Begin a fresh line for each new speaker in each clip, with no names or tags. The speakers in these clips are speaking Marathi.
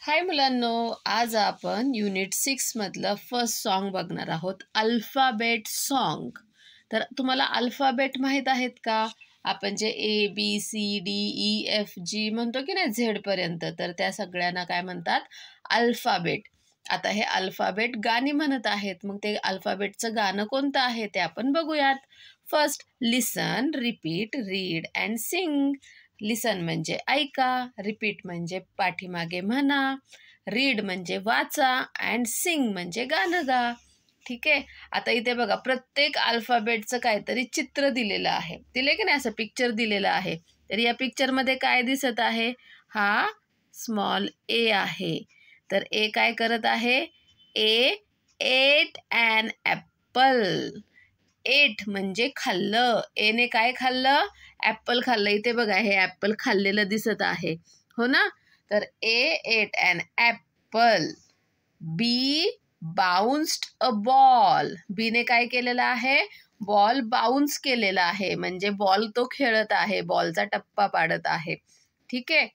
हाय मुलांनो, आज आपण युनिट 6 मधलं फर्स्ट सॉन्ग बघणार आहोत, अल्फाबेट सॉन्ग. तर तुम्हाला अल्फाबेट माहीत आहेत का? आपण जे ABCDEFG म्हणतो की नाही झेडपर्यंत, तर त्या सगळ्यांना काय म्हणतात? अल्फाबेट. आता हे अल्फाबेट गाणी म्हणत आहेत, मग ते अल्फाबेटचं गाणं कोणतं आहे ते आपण बघूयात. First, listen, repeat, read and sing. Listen म्हणजे ऐका, रिपीट म्हणजे पाठीमागे म्हणा, रीड म्हणजे वाचा अँड सिंग म्हणजे गाणं गा. ठीक आहे. आता इथे बघा, प्रत्येक अल्फाबेटचं काहीतरी चित्र दिलेलं आहे, दिले की नाही, असं पिक्चर दिलेलं आहे. तर या पिक्चरमध्ये काय दिसत आहे? हा स्मॉल ए आहे. तर ए काय करत आहे? ए एट ॲन ॲपल. एट म्हणजे खाल्लं. एने काय खाल्लं? ॲपल खाल्लं. इथे बघा, हे ॲपल खाल्लेलं दिसत आहे, हो ना? तर A ate an apple. B bounced a ball. बीने काय केलेलं आहे? बॉल बाउन्स केलेला आहे, म्हणजे बॉल तो खेळत आहे, बॉलचा टप्पा पाडत आहे. ठीक आहे.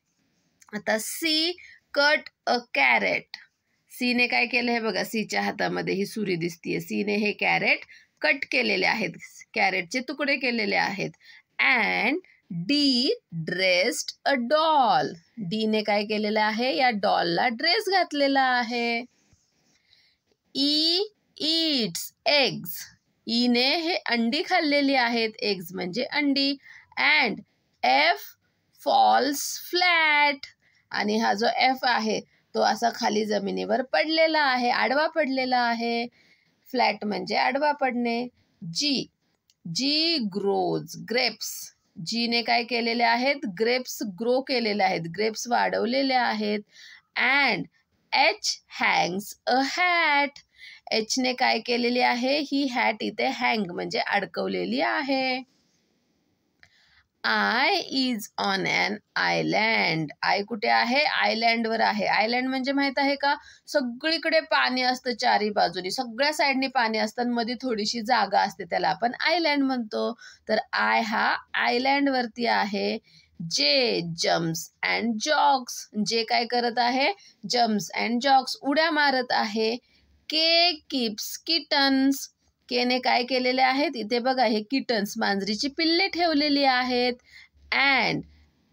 आता सी कट अ कॅरेट. सीने काय केलं? हे बघा, सीच्या हातामध्ये ही सुरी दिसतीये. सीने हे कॅरेट कट केलेले आहेत, कॅरेटचे तुकडे केलेले आहेत. And D dressed a doll. डीने काय केलेलं आहे? या डॉलला ड्रेस घातलेला आहे. E eats eggs. ईने हे अंडी खाल्लेली आहेत, एग्स म्हणजे अंडी. And F falls flat. आणि हा जो एफ आहे तो असा खाली जमिनीवर पडलेला आहे, आडवा पडलेला आहे. फ्लॅट म्हणजे आडवा पडणे. जी जी ग्रोज ग्रेप्स. जीने काय केलेले आहेत? ग्रेप्स ग्रो केलेले आहेत, ग्रेप्स वाढवलेले आहेत. And H hangs a hat. एचने काय केलेली आहे? ही हॅट इथे हँग म्हणजे अडकवलेली आहे. I is on an island. I कुठे आहे? आयलँडवर आहे. आयलँड म्हणजे माहित आहे का? सगळीकडे पाणी असतं, चारी बाजूनी सगळ्या साईडनी पाणी असतं, मध्ये थोडीशी जागा असते, त्याला आपण आयलँड म्हणतो. तर आय हा आयलँडवरती आहे. जे जम्प्स अँड जॉग्स. जे काय करत आहे? जम्प्स अँड जॉग्स, उड्या मारत आहे. के कीप्स किटन्स. केने काय केलेले आहेत? इथे बघा, हे किटन्स मांजरीची पिल्ले ठेवलेली आहेत. And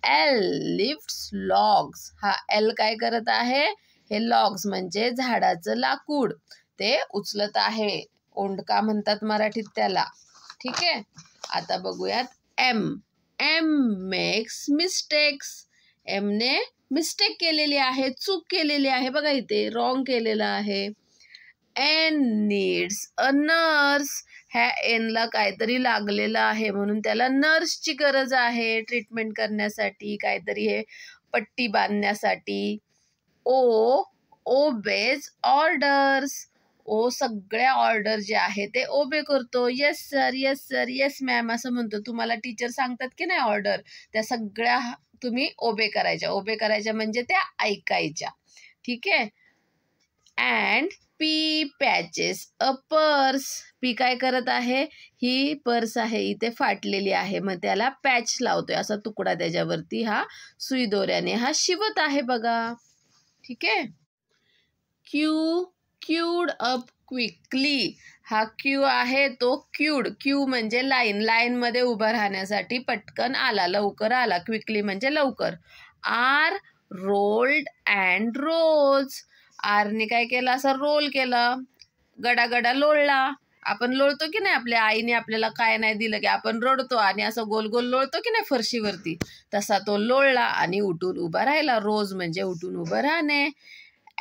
L lifts logs. हा एल काय करत आहे? हे लॉग्स म्हणजे झाडाचं लाकूड ते उचलत आहे, ओंडका म्हणतात मराठीत त्याला. ठीक आहे. आता बघूयात एम. M makes mistakes. एमने मिस्टेक केलेली आहे, चूक केलेली आहे. बघा, इथे रॉंग केलेलं आहे. N needs a nurse. ह्या एनला काहीतरी लागलेलं आहे, म्हणून त्याला नर्सची गरज आहे ट्रीटमेंट करण्यासाठी, काहीतरी हे पट्टी बांधण्यासाठी. ओ ओबेज ऑर्डर्स. ओ सगळ्या ऑर्डर जे आहे ते ओबे करतो. Yes sir, yes sir, yes ma'am असं म्हणतो. तुम्हाला टीचर सांगतात की नाही ऑर्डर, त्या सगळ्या तुम्ही ओबे करायच्या. ओबे करायच्या म्हणजे त्या ऐकायच्या. ठीक आहे. And P patches a purse. P काय करत आहे? ही पर्स आहे, इथे फाटलेली आहे, मग त्याला पॅच लावतोय, असा तुकडा त्याच्यावरती हा सुई दोऱ्याने हा शिवत आहे बघा. ठीक आहे. Q cued up quickly. हा क्यू आहे तो क्यूड. क्यू म्हणजे लाईन, लाईन मध्ये उभं राहण्यासाठी पटकन आला, लवकर आला. क्विकली म्हणजे लवकर. आर रोल्ड अँड रोज. आरने काय केलं? असं रोल केलं, गडागडा लोळला. आपण लोळतो की नाही? आपल्या आईने आपल्याला काय नाही दिलं की आपण रडतो आणि असं गोल गोल लोळतो की नाही फरशीवरती, तसा तो लोळला आणि उठून उभा राहिला. रोज म्हणजे उठून उभं राहणे.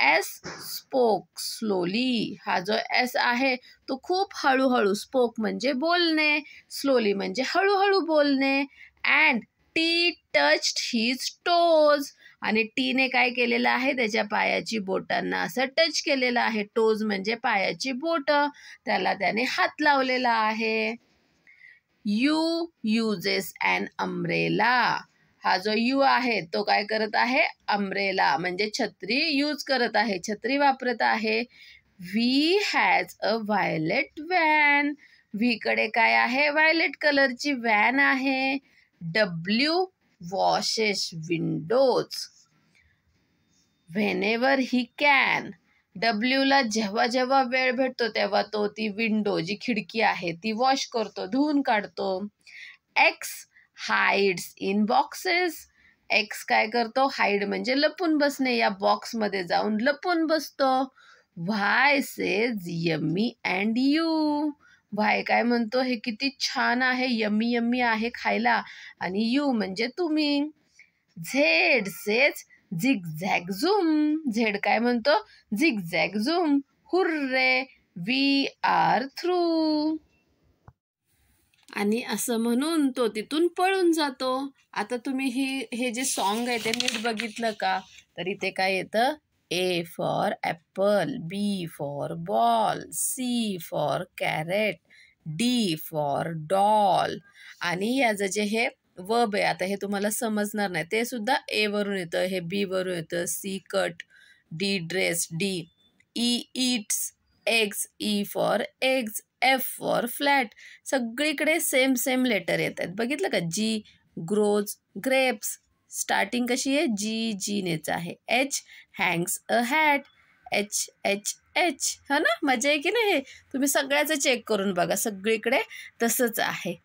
S spoke slowly. हा जो एस आहे तो खूप हळूहळू, स्पोक म्हणजे बोलणे, स्लोली म्हणजे हळूहळू बोलणे. And T touched his toes. आणि टीने काय केलेलं आहे? त्याच्या पायाची बोटांना असं टच केलेलं आहे. टोज म्हणजे पायाची बोट, त्याला त्याने हात लावलेला आहे. U uses an umbrella. हा जो यू आहे तो काय करत आहे? अम्ब्रेला म्हणजे छत्री यूज करत आहे, छत्री वापरत आहे. V has a violet van. V कडे काय आहे? व्हायलेट कलरची व्हॅन आहे. W washes windows. Whenever he can. डब्ल्यूला जेव्हा जेव्हा वेळ भेटतो तेव्हा तो ती विंडो जी खिडकी आहे ती वॉश करतो, धुवून काढतो. X hides in boxes. X काय करतो? हाईड म्हणजे लपून बसणे, या बॉक्समध्ये जाऊन लपून बसतो. व्हाय सेज यम्मी अँड यू. व्हाय काय म्हणतो? हे किती छान आहे, यम्मी यम्मी आहे खायला. आणि यू म्हणजे तुम्ही. Z says zig zag zoom. Z काय म्हणतो? Zig zag zoom. Hurray we are through. आणि असं म्हणून तो तिथून पळून जातो. आता तुम्ही हे जे सॉन्ग आहे ते नीट बघितलं का? तर इथे काय येतं? A for apple, B for ball, C for carrot, D for doll. आणि याचं जे हे वर्ब आहे, आता हे तुम्हाला समजणार नाही, ते सुद्धा ए वरून येतं, हे बी वरून येतं, C cut, D dress, D. E eats eggs, E for eggs, F for flat. सगळीकडे सेम सेम लेटर येत आहेत. बघितलं का? जी ग्रोज ग्रेप्स. स्टार्टिंग कशी आहे? जी जीनेच आहे. H hangs a hat. H H H. हा ना, मजा आहे की नाही? हे तुम्ही सगळ्याचं चेक करून बघा, सगळीकडे तसंच आहे.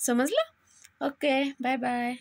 समजलं? Okay, bye bye.